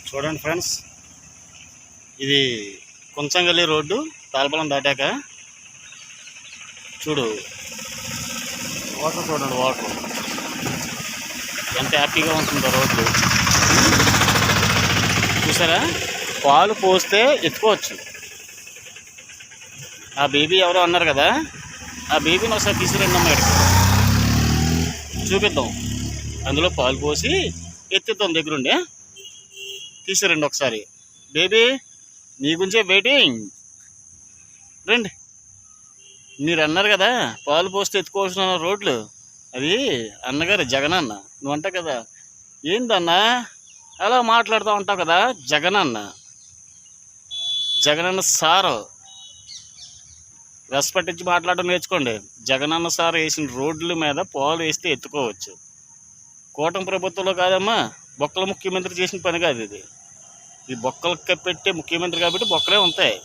చూడండి ఫ్రెండ్స్, ఇది కొంచంగల్లి రోడ్డు తాళపాలెం దాటాక చూడు వాటర్, చూడండి వాటర్ ఎంత హ్యాపీగా ఉంటుందో రోడ్డు. చూసారా, పాలు పోస్తే ఎత్తుకోవచ్చు. ఆ బేబీ ఎవరో అన్నారు కదా, ఆ బేబీని ఒకసారి తీసుకురండి అమ్మ, చూపిద్దాం. అందులో పాలు పోసి ఎత్తిద్దాం దగ్గరుండి. తీసుకురండి ఒకసారి. బేబీ మీ గురించే వెయిటింగ్, రండి. మీరు అన్నారు కదా పాలు పోస్తే ఎత్తుకోవాల్సిన రోడ్లు, అది అన్నగారు జగనన్న. నువ్వు అంటావు కదా, ఏందన్నా అలా మాట్లాడుతూ ఉంటావు కదా, జగనన్న సారు. రెస్పెక్ట్ ఇచ్చి మాట్లాడడం నేర్చుకోండి. జగనన్న సార్ వేసిన రోడ్ల మీద పాలు వేస్తే ఎత్తుకోవచ్చు. కూటమి ప్రభుత్వంలో కాదమ్మా, బొక్కల ముఖ్యమంత్రి చేసిన పని కాదు ఇది. ఈ బొక్కలు పెట్టే ముఖ్యమంత్రి కాబట్టి బొక్కలే ఉంటాయి.